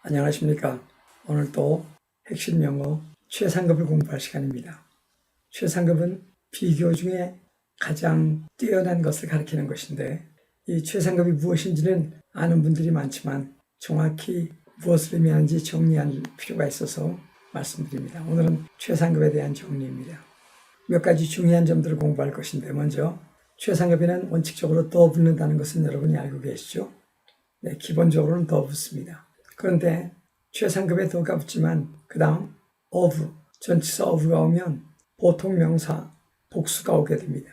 안녕하십니까. 오늘 또 핵심 영어 최상급을 공부할 시간입니다. 최상급은 비교 중에 가장 뛰어난 것을 가리키는 것인데 이 최상급이 무엇인지는 아는 분들이 많지만 정확히 무엇을 의미하는지 정리할 필요가 있어서 말씀드립니다. 오늘은 최상급에 대한 정리입니다. 몇 가지 중요한 점들을 공부할 것인데 먼저 최상급에는 원칙적으로 더 붙는다는 것은 여러분이 알고 계시죠? 네, 기본적으로는 더 붙습니다. 그런데 최상급에 더가 붙지만 그 다음 of, 전치사 of가 오면 보통 명사 복수가 오게 됩니다.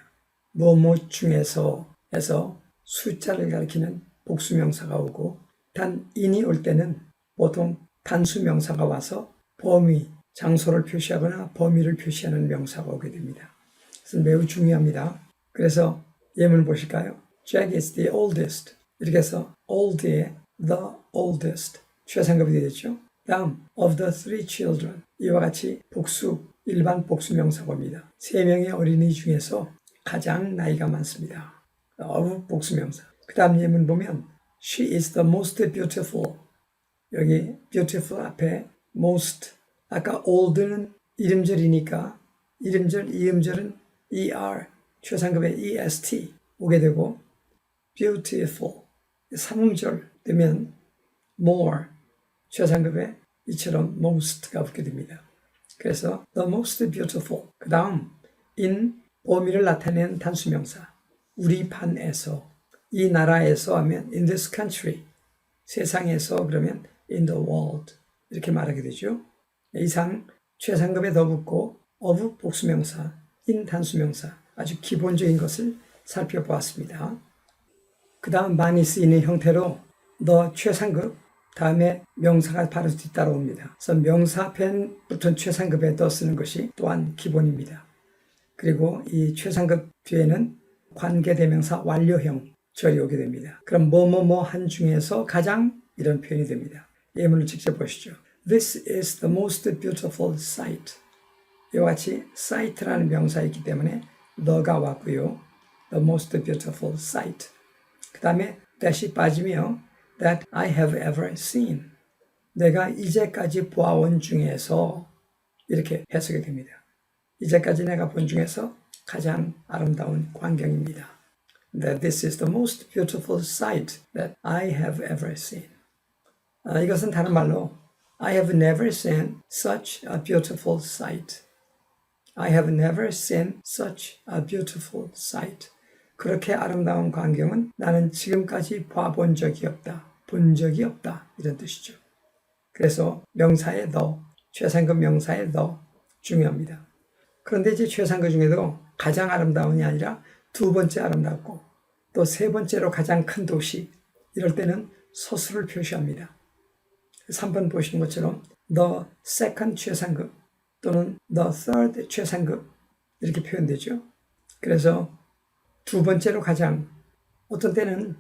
뭐뭐 중에서 해서 숫자를 가리키는 복수 명사가 오고 단 in이 올 때는 보통 단수 명사가 와서 범위, 장소를 표시하거나 범위를 표시하는 명사가 오게 됩니다. 그래서 매우 중요합니다. 그래서 예문 보실까요? Jack is the oldest. 이렇게 해서 old의 the oldest 최상급이 되겠죠. 다음 of the three children 이와 같이 복수, 일반 복수 명사가 옵니다. 3명의 어린이 중에서 가장 나이가 많습니다. of 복수 명사. 그 다음 예문 보면 she is the most beautiful. 여기 beautiful 앞에 most, 아까 old는 이름절이니까 이름절, 이음절은 er, 최상급의 est 오게 되고 beautiful, 삼음절 되면 more, 최상급의 이처럼 most가 붙게 됩니다. 그래서 the most beautiful, 그 다음 in, 범위를 나타내는 단수명사 우리 판에서, 이 나라에서 하면 in this country, 세상에서 그러면 in the world 이렇게 말하게 되죠. 이상 최상급에 더 붙고 of 복수명사, in 단수명사 아주 기본적인 것을 살펴보았습니다. 그 다음 많이 쓰이는 형태로 the 최상급 다음에 명사가 바로 뒤따라옵니다. 그래서 명사 앞에 붙은 최상급에 더 쓰는 것이 또한 기본입니다. 그리고 이 최상급 뒤에는 관계대명사 완료형 절이 오게 됩니다. 그럼 뭐뭐뭐 한 중에서 가장 이런 표현이 됩니다. 예문을 직접 보시죠. This is the most beautiful sight. 이와 같이 sight라는 명사가 있기 때문에 the가 왔고요. The most beautiful sight. 그 다음에 that이 빠지며 that I have ever seen. 내가 이제까지 보아온 중에서 이렇게 해석이 됩니다. 이제까지 내가 본 중에서 가장 아름다운 광경입니다. That this is the most beautiful sight that I have ever seen. 이것은 다른 말로 I have never seen such a beautiful sight. I have never seen such a beautiful sight. 그렇게 아름다운 광경은 나는 지금까지 봐본 적이 없다. 본 적이 없다. 이런 뜻이죠. 그래서 명사의 the, 최상급 명사의 the 중요합니다. 그런데 이제 최상급 중에도 가장 아름다운이 아니라 두 번째 아름답고 또 세 번째로 가장 큰 도시 이럴 때는 소수를 표시합니다. 3번 보시는 것처럼 the second 최상급 또는 the third 최상급 이렇게 표현되죠. 그래서 두 번째로 가장 어떤 때는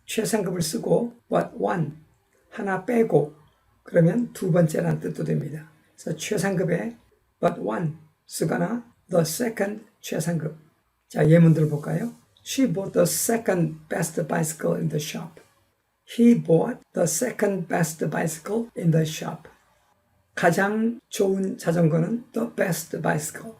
최상급을 쓰고 but one 하나 빼고 그러면 두 번째라는 뜻도 됩니다. 그래서 최상급에 but one 쓰거나 the second 최상급. 자, 예문들을 볼까요? She bought the second best bicycle in the shop. He bought the second best bicycle in the shop. 가장 좋은 자전거는 the best bicycle.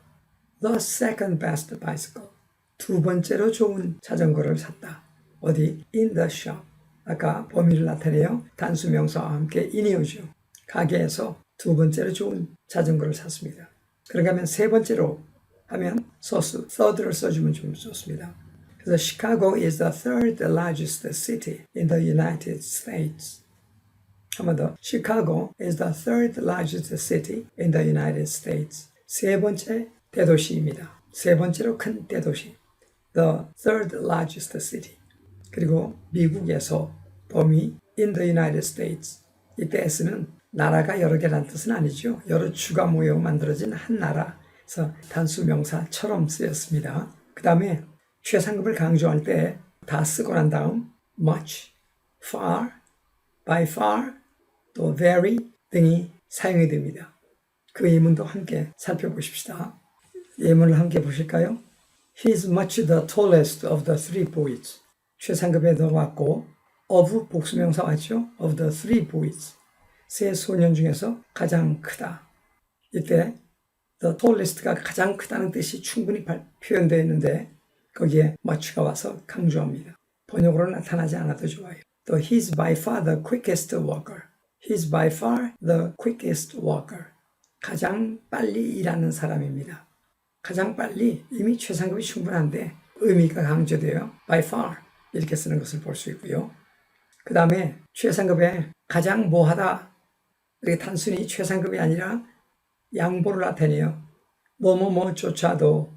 The second best bicycle. 두 번째로 좋은 자전거를 샀다. 어디? In the shop. 아까 범위를 나타내요. 단수 명사와 함께 in이 오죠. 가게에서 두 번째로 좋은 자전거를 샀습니다. 그렇게 하면 세 번째로 하면 소수, third를 써주면 좀 좋습니다. 그래서 Chicago is the third largest city in the United States. 한 번 더. Chicago is the third largest city in the United States. 세 번째 대도시입니다. 세 번째로 큰 대도시. The third largest city. 그리고 미국에서 범위 in the United States. 이때 S는 나라가 여러 개라는 뜻은 아니죠. 여러 주가 모여 만들어진 한 나라. 그래서 단수 명사처럼 쓰였습니다. 그 다음에 최상급을 강조할 때 다 쓰고 난 다음 much, far, by far, 또 very 등이 사용이 됩니다. 그 예문도 함께 살펴보십시다. 예문을 함께 보실까요? He is much the tallest of the three boys. 최상급에 더 왔고 of 복수명사 왔죠? Of the three boys. 세 소년 중에서 가장 크다. 이때 the tallest가 가장 크다는 뜻이 충분히 표현되어 있는데 거기에 much가 와서 강조합니다. 번역으로 나타나지 않아도 좋아요. 또 he's by far the quickest walker. He's by far the quickest walker. 가장 빨리 일하는 사람입니다. 가장 빨리 이미 최상급이 충분한데 의미가 강조되어 by far 이렇게 쓰는 것을 볼 수 있고요. 그 다음에 최상급에 가장 뭐하다 이렇게 단순히 최상급이 아니라 양보를 나타내요. 뭐뭐뭐조차도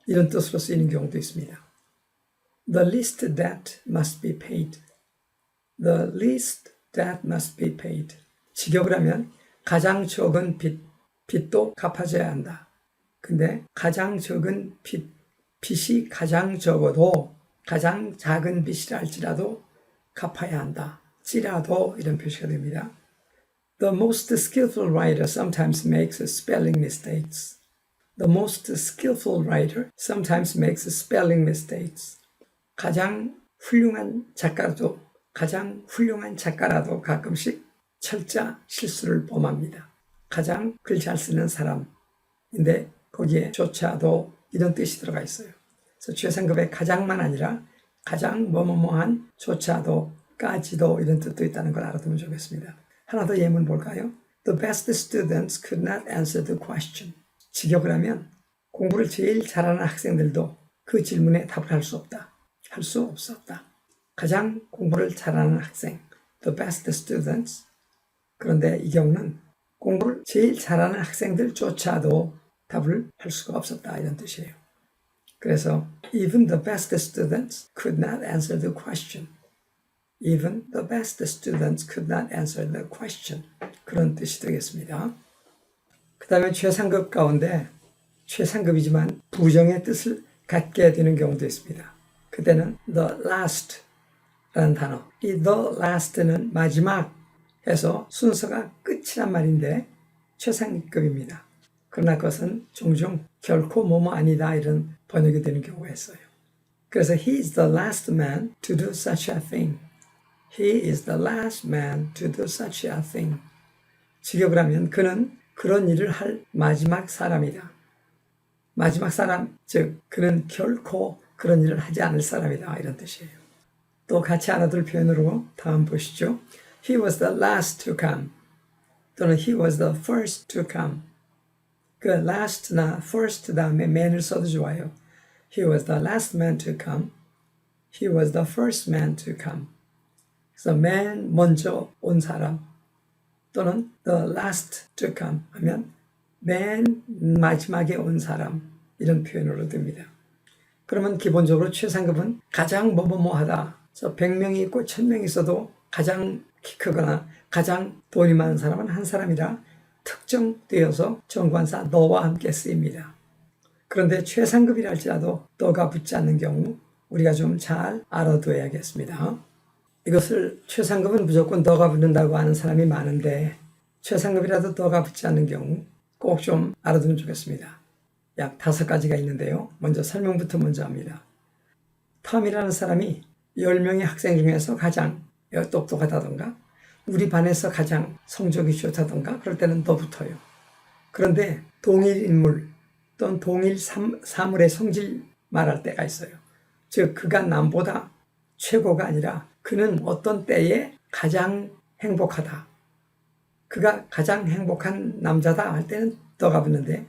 이런 뜻으로 쓰이는 경우도 있습니다. The least debt must be paid. The least debt must be paid. 직역을 하면 가장 적은 빚도 갚아줘야 한다. 근데 가장 적은 빚이 가장 적어도 가장 작은 빚이라 할지라도 갚아야 한다. 찌라도 이런 표시가 됩니다. The most skillful writer sometimes makes spelling mistakes. The most skillful writer sometimes makes spelling mistakes. 가장 훌륭한 작가라도 가끔씩 철자 실수를 범합니다. 가장 글 잘 쓰는 사람인데 거기에 조차도 이런 뜻이 들어가 있어요. 그래서 최상급의 가장만 아니라 가장 뭐뭐뭐한 조차도까지도 이런 뜻도 있다는 걸 알아두면 좋겠습니다. 하나 더 예문 볼까요? The best students could not answer the question. 직역을 하면 공부를 제일 잘하는 학생들도 그 질문에 답을 할 수 없다. 할 수 없었다. 가장 공부를 잘하는 학생, the best students. 그런데 이 경우는 공부를 제일 잘하는 학생들조차도 답을 할 수가 없었다 이런 뜻이에요. 그래서 even the best students could not answer the question. Even the best students could not answer the question. 그런 뜻이 되겠습니다. 그 다음에 최상급 가운데 최상급이지만 부정의 뜻을 갖게 되는 경우도 있습니다. 그때는 the last 라는 단어. 이 the last는 마지막 해서 순서가 끝이란 말인데 최상급입니다. 그러나 그것은 종종 결코 뭐뭐 아니다 이런 번역이 되는 경우가 있어요. 그래서 he is the last man to do such a thing. He is the last man to do such a thing. 직역을 하면 그는 그런 일을 할 마지막 사람이다. 마지막 사람, 즉 그는 결코 그런 일을 하지 않을 사람이다 이런 뜻이에요. 또 같이 알아둘 표현으로 다음 보시죠. He was the last to come. 또는 he was the first to come. 그 last나 first 다음에 man을 써도 좋아요. He was the last man to come. He was the first man to come. 그래서 맨 먼저 온 사람 또는 the last to come 하면 맨 마지막에 온 사람 이런 표현으로 됩니다. 그러면 기본적으로 최상급은 가장 뭐뭐뭐하다. 100명이 있고 1000명이 있어도 가장 키 크거나 가장 돈이 많은 사람은 한 사람이라 특정되어서 정관사 너와 함께 쓰입니다. 그런데 최상급이라 할지라도 너가 붙지 않는 경우 우리가 좀 잘 알아둬야겠습니다. 이것을 최상급은 무조건 너가 붙는다고 하는 사람이 많은데 최상급이라도 너가 붙지 않는 경우 꼭 좀 알아두면 좋겠습니다. 약 5가지가 있는데요. 먼저 설명부터 먼저 합니다. 톰이라는 사람이 10명의 학생 중에서 가장 똑똑하다던가 우리 반에서 가장 성적이 좋다던가 그럴 때는 더 붙어요. 그런데 동일 인물 또는 동일 사물의 성질 말할 때가 있어요. 즉 그가 남보다 최고가 아니라 그는 어떤 때에 가장 행복하다. 그가 가장 행복한 남자다 할 때는 더가 붙는데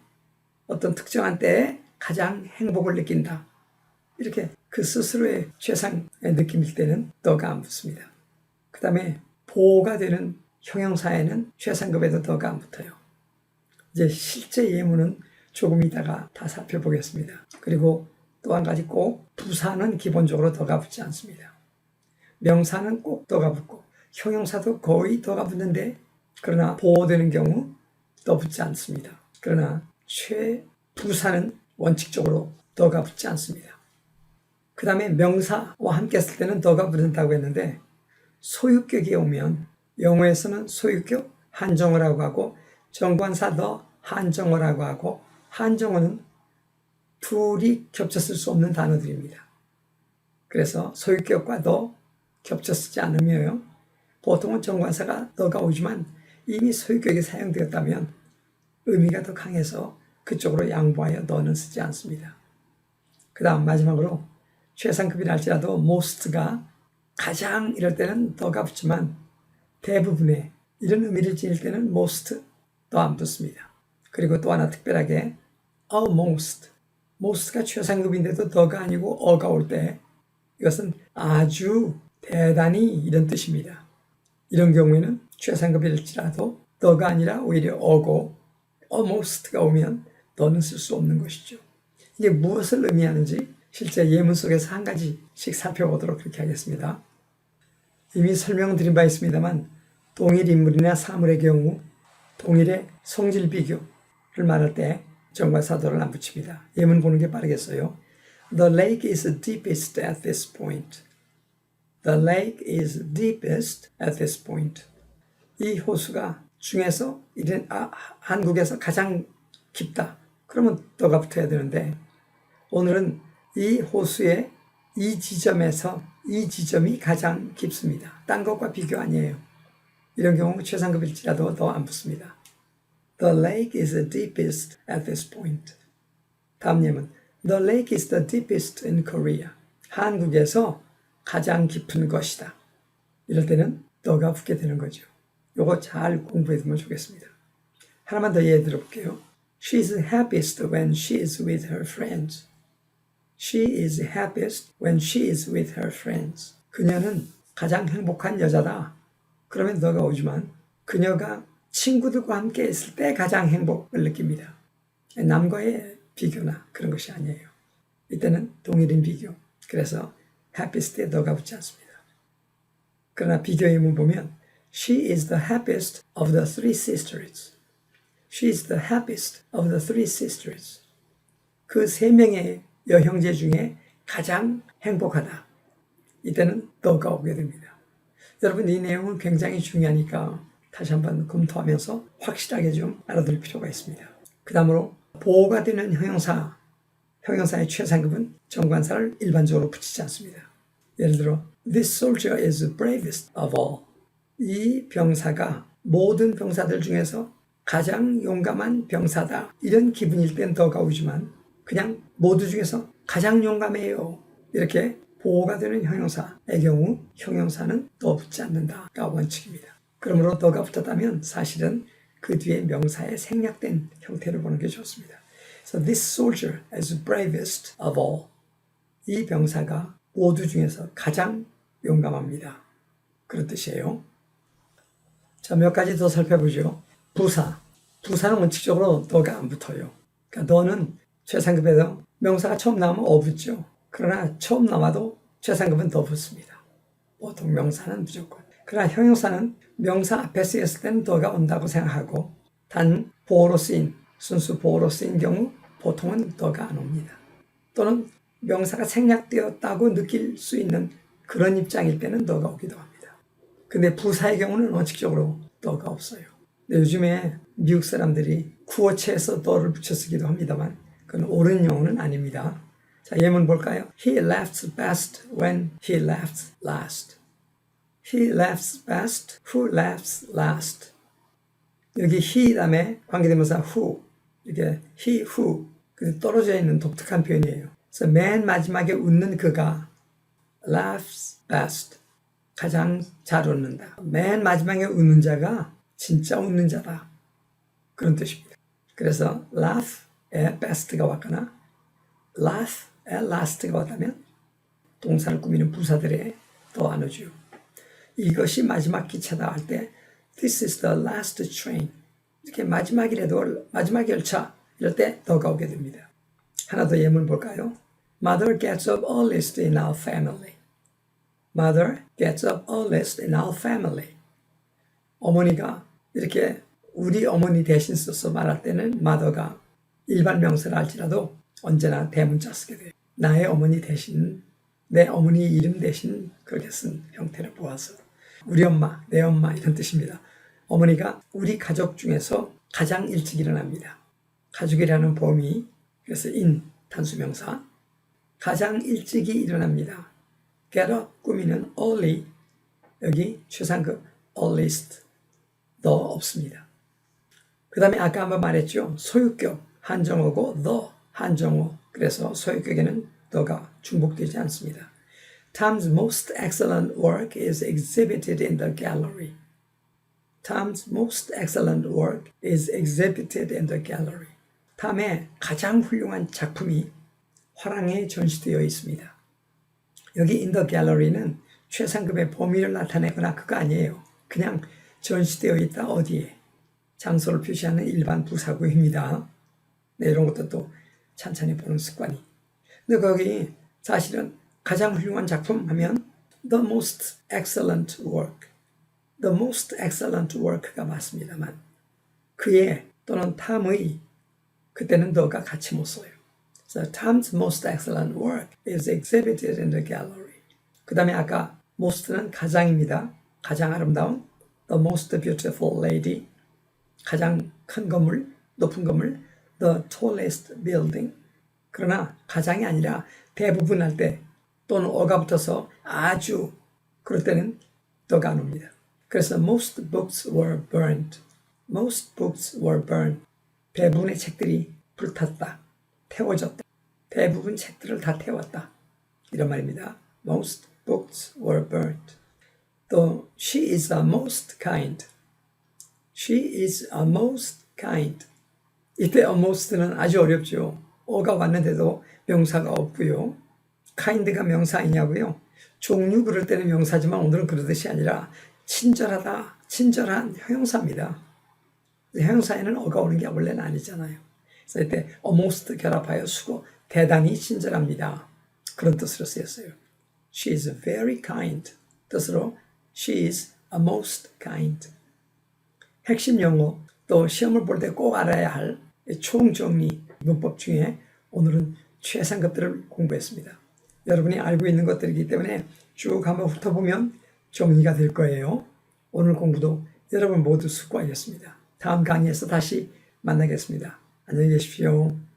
어떤 특정한 때에 가장 행복을 느낀다. 이렇게 그 스스로의 최상의 느낌일 때는 더가 안 붙습니다. 그 다음에 보호가 되는 형용사에는 최상급에도 더가 안 붙어요. 이제 실제 예문은 조금 이따가 다 살펴보겠습니다. 그리고 또 한 가지 꼭 부사는 기본적으로 더가 붙지 않습니다. 명사는 꼭 더가 붙고 형용사도 거의 더가 붙는데 그러나 보호되는 경우 더 붙지 않습니다. 그러나 부사는 원칙적으로 더가 붙지 않습니다. 그 다음에 명사와 함께 했을 때는 더가 붙는다고 했는데 소유격이 오면 영어에서는 소유격 한정어라고 하고 정관사 더 한정어라고 하고 한정어는 둘이 겹쳐 쓸 수 없는 단어들입니다. 그래서 소유격과 더 겹쳐 쓰지 않으며요. 보통은 정관사가 더가 오지만 이미 소유격이 사용되었다면 의미가 더 강해서 그쪽으로 양보하여 너는 쓰지 않습니다. 그 다음 마지막으로 최상급이랄지라도 most가 가장 이럴 때는 더가 붙지만 대부분의 이런 의미를 지닐 때는 most 더 안 붙습니다. 그리고 또 하나 특별하게 almost, most가 최상급인데도 더가 아니고 어가 올 때 이것은 아주 대단히 이런 뜻입니다. 이런 경우에는 최상급일지라도 더가 아니라 오히려 어고 almost가 오면 더는 쓸 수 없는 것이죠. 이게 무엇을 의미하는지 실제 예문 속에서 한 가지씩 살펴보도록 그렇게 하겠습니다. 이미 설명드린 바 있습니다만 동일 인물이나 사물의 경우 동일의 성질 비교를 말할 때 정관사도를 안 붙입니다. 예문 보는 게 빠르겠어요. The lake is deepest at this point. The lake is deepest at this point. 이 호수가 중에서 한국에서 가장 깊다. 그러면 더가 붙어야 되는데 오늘은 이 호수의 이 지점에서 이 지점이 가장 깊습니다. 딴 것과 비교 아니에요. 이런 경우 최상급일지라도 더 안 붙습니다. The lake is the deepest at this point. 다음 예문. The lake is the deepest in Korea. 한국에서 가장 깊은 것이다. 이럴 때는 더가 붙게 되는 거죠. 요거 잘 공부해 두면 좋겠습니다. 하나만 더 예를 들어볼게요. She is happiest when she is with her friends. She is happiest when she is with her friends. 그녀는 가장 행복한 여자다. 그러면 너가 오지만 그녀가 친구들과 함께 있을 때 가장 행복을 느낍니다. 남과의 비교나 그런 것이 아니에요. 이때는 동일인 비교. 그래서 happiest에 너가 붙지 않습니다. 그러나 비교 예문 보면 She is the happiest of the three sisters. She is the happiest of the three sisters. 그 세 명의 여형제 중에 가장 행복하다. 이때는 더가 오게 됩니다. 여러분 이 내용은 굉장히 중요하니까 다시 한번 검토하면서 확실하게 좀 알아둘 필요가 있습니다. 그 다음으로 보호가 되는 형용사의 최상급은 정관사를 일반적으로 붙이지 않습니다. 예를 들어 This soldier is the bravest of all. 이 병사가 모든 병사들 중에서 가장 용감한 병사다. 이런 기분일 땐 더가 오지만 그냥 모두 중에서 가장 용감해요. 이렇게 보호가 되는 형용사의 경우 형용사는 더 붙지 않는다가 원칙입니다. 그러므로 더가 붙었다면 사실은 그 뒤에 명사의 생략된 형태를 보는 게 좋습니다. So this soldier is bravest of all. 이 병사가 모두 중에서 가장 용감합니다. 그런 뜻이에요. 자, 몇 가지 더 살펴보죠. 부사는 원칙적으로 더가 안 붙어요. 그러니까 너는 최상급에서 명사가 처음 나오면 어 붙죠. 그러나 처음 나와도 최상급은 더 붙습니다. 보통 명사는 무조건. 그러나 형용사는 명사 앞에 쓰였을 때는 더가 온다고 생각하고 단 보어로 쓰인, 순수 보어로 쓰인 경우 보통은 더가 안 옵니다. 또는 명사가 생략되었다고 느낄 수 있는 그런 입장일 때는 더가 오기도 합니다. 근데 부사의 경우는 원칙적으로 더가 없어요. 근데 요즘에 미국 사람들이 구어체에서 더를 붙여 쓰기도 합니다만 그건 옳은 용어는 아닙니다. 자, 예문 볼까요? He laughs best when he laughs last. He laughs best. Who laughs last? 여기 he 다음에 관계대명사 who. 이게 he, who. 그래서 떨어져 있는 독특한 표현이에요. 그래서 맨 마지막에 웃는 그가 laughs best. 가장 잘 웃는다. 맨 마지막에 웃는 자가 진짜 웃는 자다. 그런 뜻입니다. 그래서 laugh에 best가 왔거나 laugh에 last가 왔다면 동사를 꾸미는 부사들에 더 안 오죠. 이것이 마지막 기차다 할 때 This is the last train. 이렇게 마지막이라도 마지막 열차 이럴 때 더가 오게 됩니다. 하나 더 예문 볼까요? Mother gets up earliest in our family. Mother gets up earliest in our family. 어머니가 이렇게 우리 어머니 대신 써서 말할 때는 mother가 일반 명사를 할지라도 언제나 대문자 쓰게 돼요. 나의 어머니 대신, 내 어머니 이름 대신 그렇게 쓴 형태를 보아서 우리 엄마, 내 엄마 이런 뜻입니다. 어머니가 우리 가족 중에서 가장 일찍 일어납니다. 가족이라는 범위, 그래서 in, 단수명사. 가장 일찍이 일어납니다. get up, 꾸미는 early, 여기 최상급 earliest. the 없습니다. 그 다음에 아까 한번 말했죠. 소유격 한정어고 the 한정어. 그래서 소유격에는 the가 중복되지 않습니다. Tom's most excellent work is exhibited in the gallery. Tom's most excellent work is exhibited in the gallery. 탐의 가장 훌륭한 작품이 화랑에 전시되어 있습니다. 여기 in the gallery는 최상급의 범위를 나타내거나 그거 아니에요. 그냥 전시되어 있다 어디에. 장소를 표시하는 일반 부사구입니다. 네, 이런 것도 또 찬찬히 보는 습관이. 근데 거기 사실은 가장 훌륭한 작품 하면 the most excellent work. the most excellent work가 맞습니다만 그의 또는 탐의 그때는 the가 같이 못 써요. So Tom's most excellent work is exhibited in the gallery. 그 다음에 아까 most는 가장입니다. 가장 아름다운 the most beautiful lady. 가장 큰 건물, 높은 건물 the tallest building. 그러나 가장이 아니라 대부분 할 때 또는 어가 붙어서 아주 그럴 때는 the가 안 옵니다. 그래서 most books were burned. Most books were burned. 대부분의 책들이 불탔다. 태워졌다. 대부분 책들을 다 태웠다. 이런 말입니다. Most books were burned. 또 she is a most kind. She is a most kind. 이때 a most는 아주 어렵죠. 어가 왔는데도 명사가 없고요. kind가 명사이냐고요. 종류 그럴 때는 명사지만 오늘은 그러듯이 아니라 친절하다, 친절한 형용사입니다. 형용사에는 어가 오는 게 원래는 아니잖아요. 그래서 이때 almost 결합하여 수고, 대단히 친절합니다. 그런 뜻으로 쓰였어요. She is very kind. 뜻으로 she is a most kind. 핵심 용어, 또 시험을 볼 때 꼭 알아야 할 총정리 문법 중에 오늘은 최상급들을 공부했습니다. 여러분이 알고 있는 것들이기 때문에 쭉 한번 훑어보면 정리가 될 거예요. 오늘 공부도 여러분 모두 수고하셨습니다. 다음 강의에서 다시 만나겠습니다. 안녕히 계십시오.